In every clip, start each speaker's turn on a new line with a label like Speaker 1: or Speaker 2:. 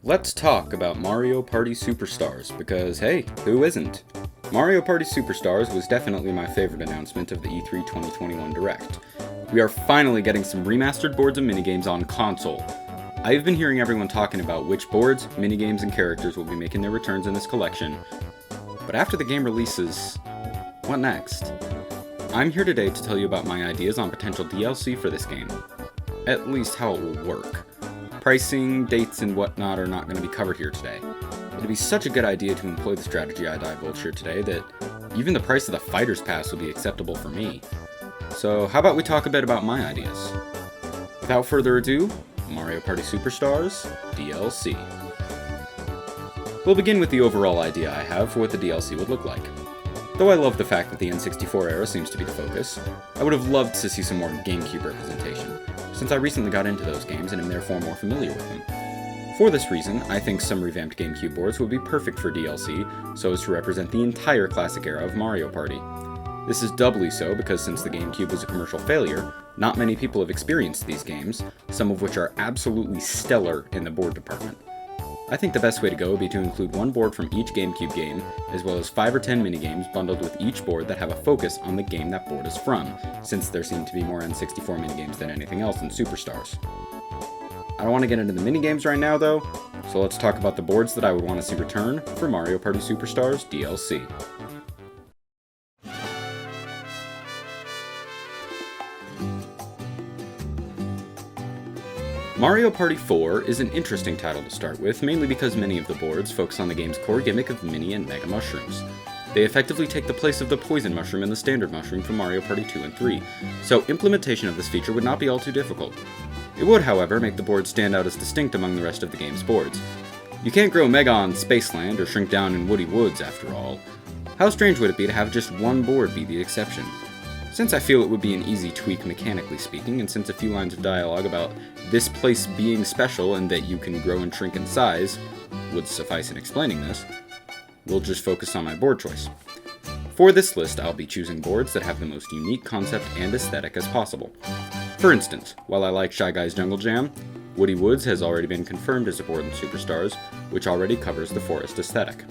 Speaker 1: Let's talk about Mario Party Superstars, because hey, who isn't? Mario Party Superstars was definitely my favorite announcement of the E3 2021 Direct. We are finally getting some remastered boards and minigames on console. I've been hearing everyone talking about which boards, minigames, and characters will be making their returns in this collection, but after the game releases, what next? I'm here today to tell you about my ideas on potential DLC for this game. At least how it will work. Pricing, dates, and whatnot are not going to be covered here today. It'd be such a good idea to employ the strategy I divulge here today that even the price of the Fighter's Pass will be acceptable for me. So how about we talk a bit about my ideas? Without further ado, Mario Party Superstars DLC. We'll begin with the overall idea I have for what the DLC would look like. Though I love the fact that the N64 era seems to be the focus, I would have loved to see some more GameCube representation, since I recently got into those games and am therefore more familiar with them. For this reason, I think some revamped GameCube boards would be perfect for DLC, so as to represent the entire classic era of Mario Party. This is doubly so because since the GameCube was a commercial failure, not many people have experienced these games, some of which are absolutely stellar in the board department. I think the best way to go would be to include one board from each GameCube game, as well as 5 or 10 minigames bundled with each board that have a focus on the game that board is from, since there seem to be more N64 minigames than anything else in Superstars. I don't want to get into the minigames right now though, so let's talk about the boards that I would want to see return for Mario Party Superstars DLC. Mario Party 4 is an interesting title to start with, mainly because many of the boards focus on the game's core gimmick of mini and mega mushrooms. They effectively take the place of the poison mushroom and the standard mushroom from Mario Party 2 and 3, so implementation of this feature would not be all too difficult. It would, however, make the boards stand out as distinct among the rest of the game's boards. You can't grow Mega on Spaceland or shrink down in Woody Woods, after all. How strange would it be to have just one board be the exception? Since I feel it would be an easy tweak mechanically speaking, and since a few lines of dialogue about this place being special and that you can grow and shrink in size would suffice in explaining this, we'll just focus on my board choice. For this list, I'll be choosing boards that have the most unique concept and aesthetic as possible. For instance, while I like Shy Guy's Jungle Jam, Woody Woods has already been confirmed as a board in Superstars, which already covers the forest aesthetic.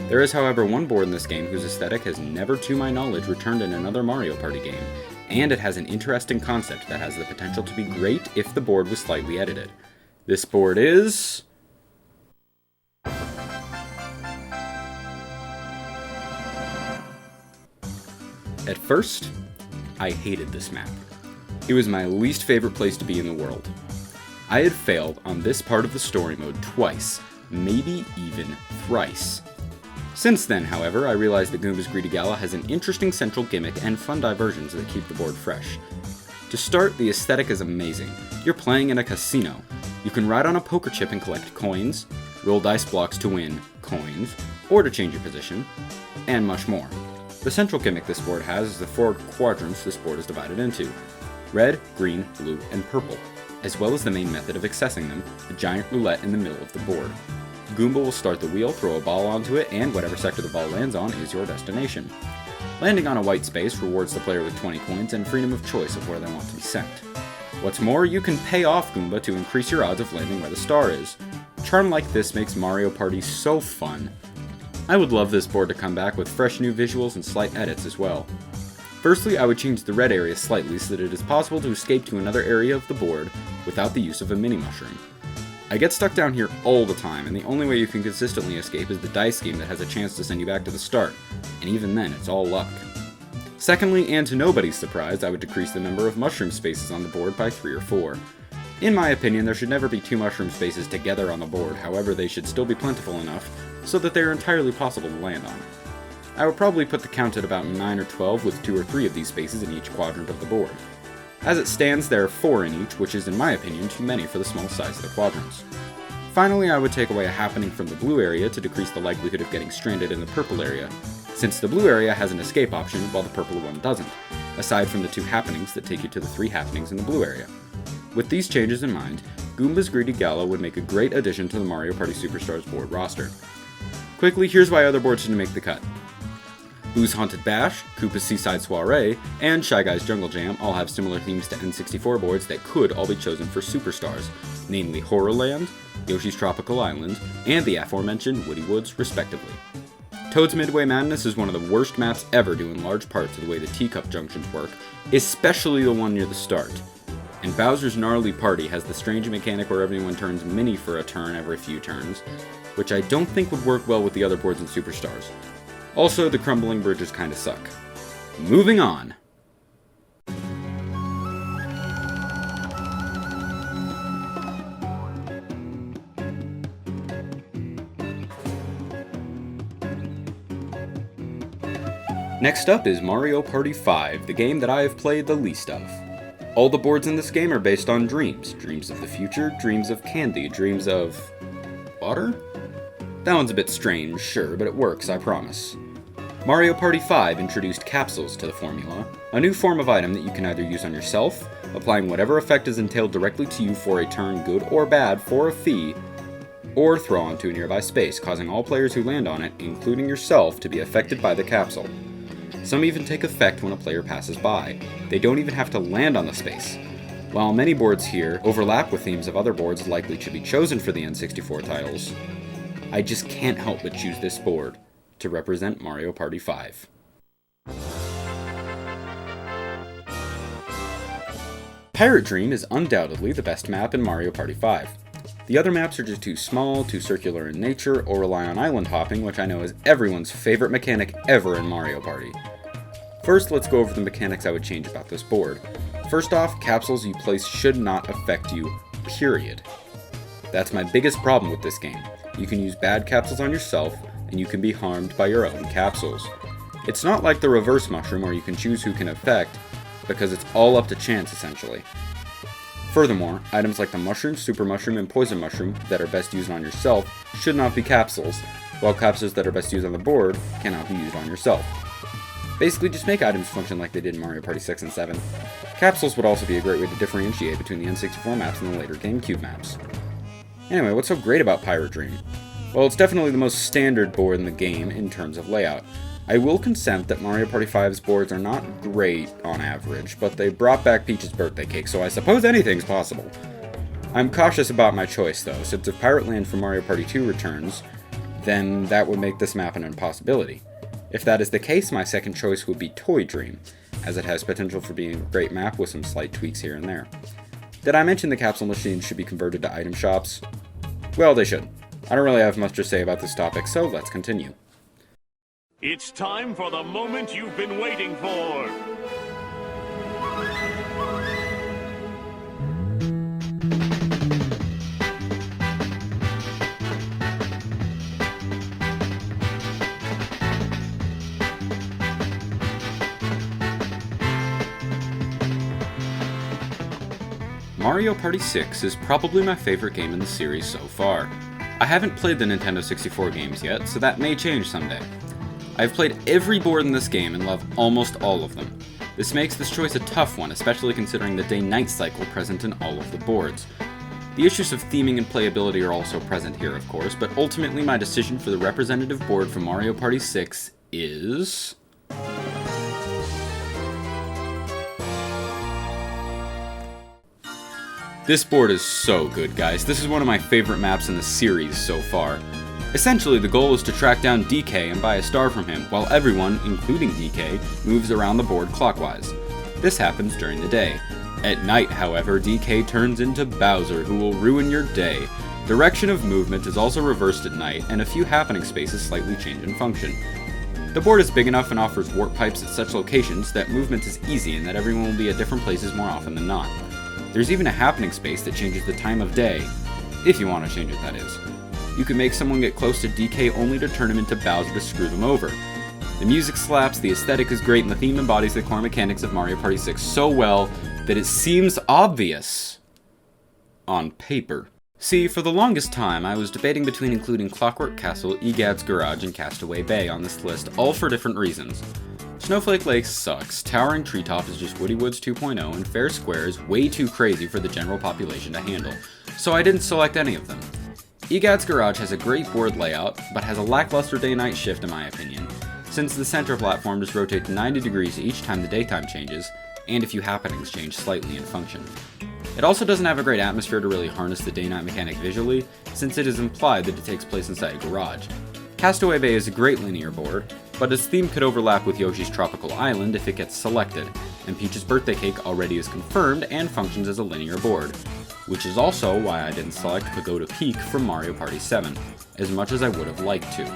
Speaker 1: There is, however, one board in this game whose aesthetic has never, to my knowledge, returned in another Mario Party game, and it has an interesting concept that has the potential to be great if the board was slightly edited. This board is... At first, I hated this map. It was my least favorite place to be in the world. I had failed on this part of the story mode twice, maybe even thrice. Since then, however, I realized that Goomba's Greedy Gala has an interesting central gimmick and fun diversions that keep the board fresh. To start, the aesthetic is amazing. You're playing in a casino. You can ride on a poker chip and collect coins, roll dice blocks to win coins, or to change your position, and much more. The central gimmick this board has is the 4 quadrants this board is divided into: red, green, blue, and purple, as well as the main method of accessing them, a giant roulette in the middle of the board. Goomba will start the wheel, throw a ball onto it, and whatever sector the ball lands on is your destination. Landing on a white space rewards the player with 20 coins and freedom of choice of where they want to be sent. What's more, you can pay off Goomba to increase your odds of landing where the star is. A charm like this makes Mario Party so fun. I would love this board to come back with fresh new visuals and slight edits as well. Firstly, I would change the red area slightly so that it is possible to escape to another area of the board without the use of a mini mushroom. I get stuck down here all the time, and the only way you can consistently escape is the dice game that has a chance to send you back to the start, and even then, it's all luck. Secondly, and to nobody's surprise, I would decrease the number of mushroom spaces on the board by 3 or 4. In my opinion, there should never be 2 mushroom spaces together on the board, however they should still be plentiful enough so that they are entirely possible to land on. I would probably put the count at about 9 or 12 with 2 or 3 of these spaces in each quadrant of the board. As it stands, there are 4 in each, which is in my opinion too many for the small size of the quadrants. Finally, I would take away a happening from the blue area to decrease the likelihood of getting stranded in the purple area, since the blue area has an escape option while the purple one doesn't, aside from the 2 happenings that take you to the 3 happenings in the blue area. With these changes in mind, Goomba's Greedy Gala would make a great addition to the Mario Party Superstars board roster. Quickly, here's why other boards didn't make the cut. Boo's Haunted Bash, Koopa's Seaside Soiree, and Shy Guy's Jungle Jam all have similar themes to N64 boards that could all be chosen for Superstars, namely Horrorland, Yoshi's Tropical Island, and the aforementioned Woody Woods, respectively. Toad's Midway Madness is one of the worst maps ever due in large part to the way the teacup junctions work, especially the one near the start. And Bowser's Gnarly Party has the strange mechanic where everyone turns mini for a turn every few turns, which I don't think would work well with the other boards in Superstars. Also, the crumbling bridges kinda suck. Moving on! Next up is Mario Party 5, the game that I have played the least of. All the boards in this game are based on dreams. Dreams of the future, dreams of candy, dreams of... water? That one's a bit strange, sure, but it works, I promise. Mario Party 5 introduced capsules to the formula, a new form of item that you can either use on yourself, applying whatever effect is entailed directly to you for a turn, good or bad, for a fee, or throw onto a nearby space, causing all players who land on it, including yourself, to be affected by the capsule. Some even take effect when a player passes by. They don't even have to land on the space. While many boards here overlap with themes of other boards likely to be chosen for the N64 titles, I just can't help but choose this board to represent Mario Party 5. Pirate Dream is undoubtedly the best map in Mario Party 5. The other maps are just too small, too circular in nature, or rely on island hopping, which I know is everyone's favorite mechanic ever in Mario Party. First, let's go over the mechanics I would change about this board. First off, capsules you place should not affect you, period. That's my biggest problem with this game. You can use bad capsules on yourself, and you can be harmed by your own capsules. It's not like the reverse mushroom where you can choose who can affect, because it's all up to chance essentially. Furthermore, items like the mushroom, super mushroom, and poison mushroom that are best used on yourself should not be capsules, while capsules that are best used on the board cannot be used on yourself. Basically, just make items function like they did in Mario Party 6 and 7. Capsules would also be a great way to differentiate between the N64 maps and the later GameCube maps. Anyway, what's so great about Pirate Dream? Well, it's definitely the most standard board in the game in terms of layout. I will consent that Mario Party 5's boards are not great on average, but they brought back Peach's birthday cake, so I suppose anything's possible. I'm cautious about my choice though, since if Pirate Land from Mario Party 2 returns, then that would make this map an impossibility. If that is the case, my second choice would be Toy Dream, as it has potential for being a great map with some slight tweaks here and there. Did I mention the capsule machines should be converted to item shops? Well, they should. I don't really have much to say about this topic, so let's continue.
Speaker 2: It's time for the moment you've been waiting for!
Speaker 1: Mario Party 6 is probably my favorite game in the series so far. I haven't played the Nintendo 64 games yet, so that may change someday. I've played every board in this game and love almost all of them. This makes this choice a tough one, especially considering the day-night cycle present in all of the boards. The issues of theming and playability are also present here, of course, but ultimately my decision for the representative board for Mario Party 6 is... This board is so good, guys. This is one of my favorite maps in the series so far. Essentially, the goal is to track down DK and buy a star from him, while everyone, including DK, moves around the board clockwise. This happens during the day. At night, however, DK turns into Bowser, who will ruin your day. Direction of movement is also reversed at night, and a few happening spaces slightly change in function. The board is big enough and offers warp pipes at such locations that movement is easy and that everyone will be at different places more often than not. There's even a happening space that changes the time of day, if you want to change it, that is. You can make someone get close to DK only to turn him into Bowser to screw them over. The music slaps, the aesthetic is great, and the theme embodies the core mechanics of Mario Party 6 so well that it seems obvious on paper. See, for the longest time, I was debating between including Clockwork Castle, Egad's Garage, and Castaway Bay on this list, all for different reasons. Snowflake Lake sucks, Towering Treetop is just Woody Woods 2.0, and Fair Square is way too crazy for the general population to handle, so I didn't select any of them. Egad's Garage has a great board layout, but has a lackluster day-night shift in my opinion. since the center platform just rotates 90 degrees each time the daytime changes, and if you happenings change slightly in function. It also doesn't have a great atmosphere to really harness the day-night mechanic visually, since it is implied that it takes place inside a garage. Castaway Bay is a great linear board, but its theme could overlap with Yoshi's Tropical Island if it gets selected, and Peach's Birthday Cake already is confirmed and functions as a linear board, which is also why I didn't select Pagoda Peak from Mario Party 7, as much as I would have liked to.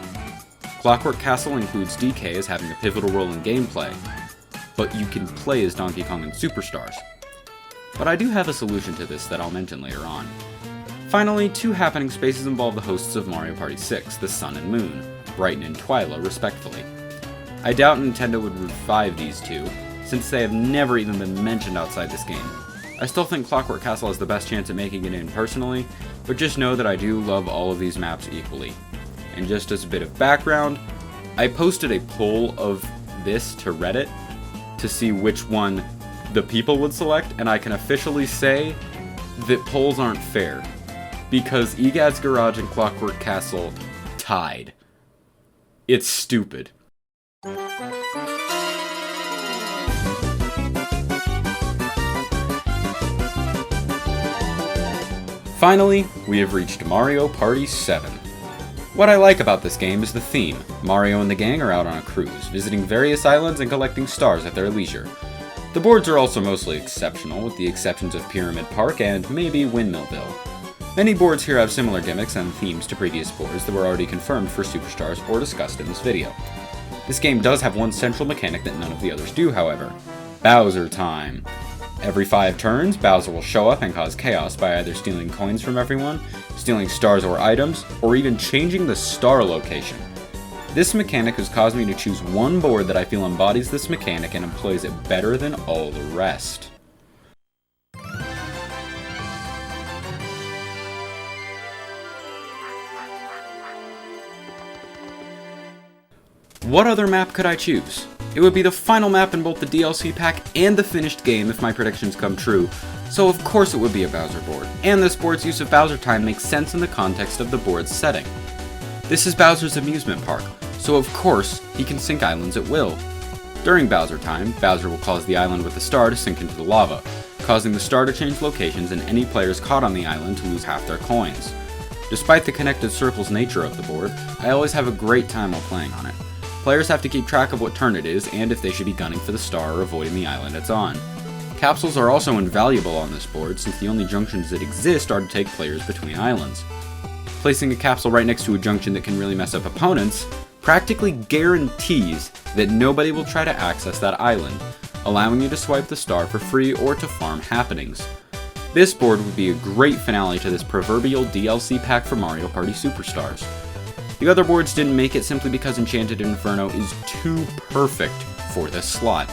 Speaker 1: Clockwork Castle includes DK as having a pivotal role in gameplay, but you can play as Donkey Kong and Superstars. But I do have a solution to this that I'll mention later on. Finally, 2 happening spaces involve the hosts of Mario Party 6, the Sun and Moon, Brighton and Twyla respectively. I doubt Nintendo would revive these 2, since they have never even been mentioned outside this game. I still think Clockwork Castle has the best chance at making it in personally, but just know that I do love all of these maps equally. And just as a bit of background, I posted a poll of this to Reddit to see which one the people would select, and I can officially say that polls aren't fair, because Egad's Garage and Clockwork Castle tied. It's stupid. Finally, we have reached Mario Party 7. What I like about this game is the theme. Mario and the gang are out on a cruise, visiting various islands and collecting stars at their leisure. The boards are also mostly exceptional, with the exceptions of Pyramid Park and maybe Windmillville. Many boards here have similar gimmicks and themes to previous boards that were already confirmed for Superstars or discussed in this video. This game does have one central mechanic that none of the others do, however. Bowser time. Every 5 turns, Bowser will show up and cause chaos by either stealing coins from everyone, stealing stars or items, or even changing the star location. This mechanic has caused me to choose one board that I feel embodies this mechanic and employs it better than all the rest. What other map could I choose? It would be the final map in both the DLC pack and the finished game if my predictions come true, so of course it would be a Bowser board, and this board's use of Bowser time makes sense in the context of the board's setting. This is Bowser's amusement park, so of course he can sink islands at will. During Bowser time, Bowser will cause the island with the star to sink into the lava, causing the star to change locations and any players caught on the island to lose half their coins. Despite the connected circles nature of the board, I always have a great time while playing on it. Players have to keep track of what turn it is and if they should be gunning for the star or avoiding the island it's on. Capsules are also invaluable on this board since the only junctions that exist are to take players between islands. Placing a capsule right next to a junction that can really mess up opponents practically guarantees that nobody will try to access that island, allowing you to swipe the star for free or to farm happenings. This board would be a great finale to this proverbial DLC pack for Mario Party Superstars. The other boards didn't make it simply because Enchanted Inferno is too perfect for this slot.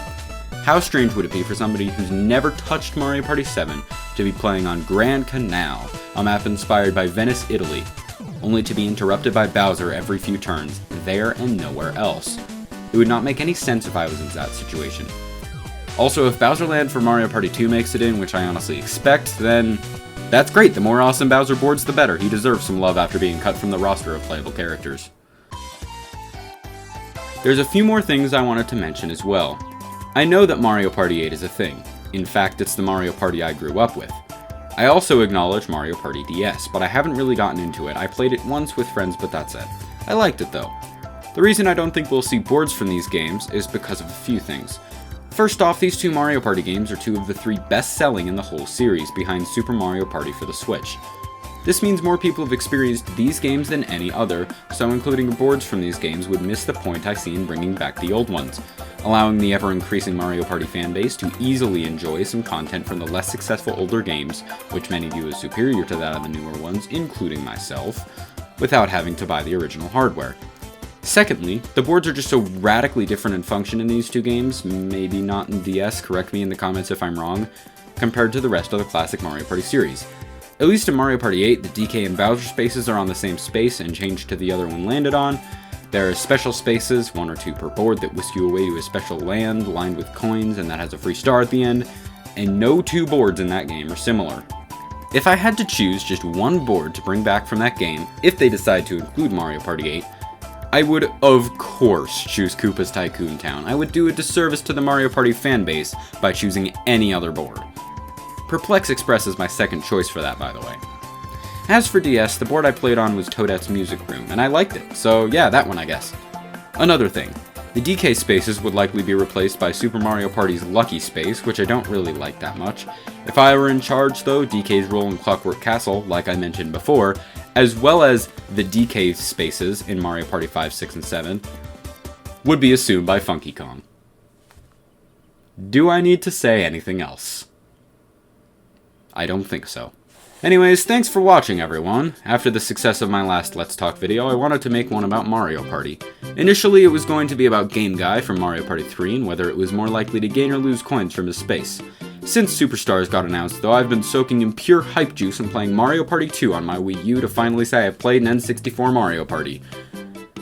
Speaker 1: How strange would it be for somebody who's never touched Mario Party 7 to be playing on Grand Canal, a map inspired by Venice, Italy, only to be interrupted by Bowser every few turns, there and nowhere else. It would not make any sense if I was in that situation. Also, if Bowser Land for Mario Party 2 makes it in, which I honestly expect, then that's great. The more awesome Bowser boards, the better. He deserves some love after being cut from the roster of playable characters. There's a few more things I wanted to mention as well. I know that Mario Party 8 is a thing. In fact, it's the Mario Party I grew up with. I also acknowledge Mario Party DS, but I haven't really gotten into it. I played it once with friends, but that's it. I liked it though. The reason I don't think we'll see boards from these games is because of a few things. First off, these 2 Mario Party games are 2 of the 3 best-selling in the whole series, behind Super Mario Party for the Switch. This means more people have experienced these games than any other, so including boards from these games would miss the point I see in bringing back the old ones, allowing the ever-increasing Mario Party fanbase to easily enjoy some content from the less successful older games, which many view as superior to that of the newer ones, including myself, without having to buy the original hardware. Secondly, the boards are just so radically different in function in these 2 games, maybe not in DS, correct me in the comments if I'm wrong, compared to the rest of the classic Mario Party series. At least in Mario Party 8, the DK and Bowser spaces are on the same space and changed to the other one landed on. There are special spaces, 1 or 2 per board, that whisk you away to a special land lined with coins and that has a free star at the end, and no 2 boards in that game are similar. If I had to choose just one board to bring back from that game, if they decide to include Mario Party 8, I would, of course, choose Koopa's Tycoon Town. I would do a disservice to the Mario Party fanbase by choosing any other board. Perplex Express is my second choice for that, by the way. As for DS, the board I played on was Toadette's Music Room, and I liked it, so yeah, that one I guess. Another thing, the DK spaces would likely be replaced by Super Mario Party's Lucky Space, which I don't really like that much. If I were in charge though, DK's role in Clockwork Castle, like I mentioned before, as well as the DK spaces in Mario Party 5, 6, and 7, would be assumed by Funky Kong. Do I need to say anything else? I don't think so. Anyways, thanks for watching everyone. After the success of my last Let's Talk video, I wanted to make one about Mario Party. Initially, it was going to be about Game Guy from Mario Party 3 and whether it was more likely to gain or lose coins from his space. Since Superstars got announced though, I've been soaking in pure hype juice and playing Mario Party 2 on my Wii U to finally say I've played an N64 Mario Party.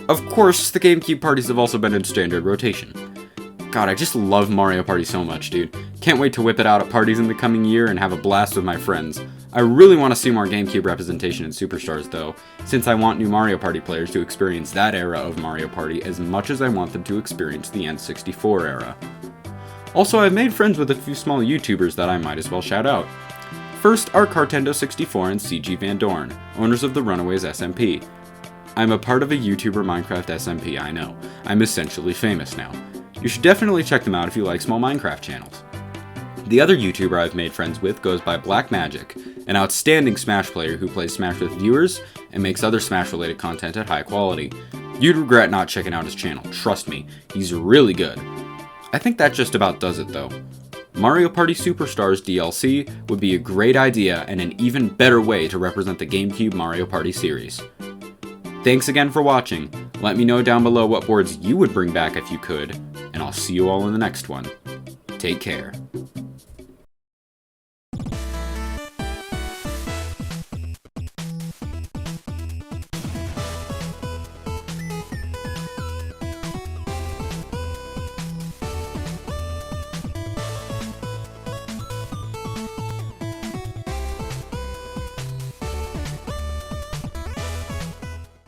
Speaker 1: Of course, the GameCube parties have also been in standard rotation. God, I just love Mario Party so much, dude. Can't wait to whip it out at parties in the coming year and have a blast with my friends. I really want to see more GameCube representation in Superstars though, since I want new Mario Party players to experience that era of Mario Party as much as I want them to experience the N64 era. Also, I've made friends with a few small YouTubers that I might as well shout out. First are Cartendo64 and CG Van Dorn, owners of the Runaways SMP. I'm a part of a YouTuber Minecraft SMP, I know. I'm essentially famous now. You should definitely check them out if you like small Minecraft channels. The other YouTuber I've made friends with goes by Black Magic, an outstanding Smash player who plays Smash with viewers and makes other Smash related content at high quality. You'd regret not checking out his channel, trust me, he's really good. I think that just about does it though. Mario Party Superstars DLC would be a great idea and an even better way to represent the GameCube Mario Party series. Thanks again for watching, let me know down below what boards you would bring back if you could, and I'll see you all in the next one. Take care.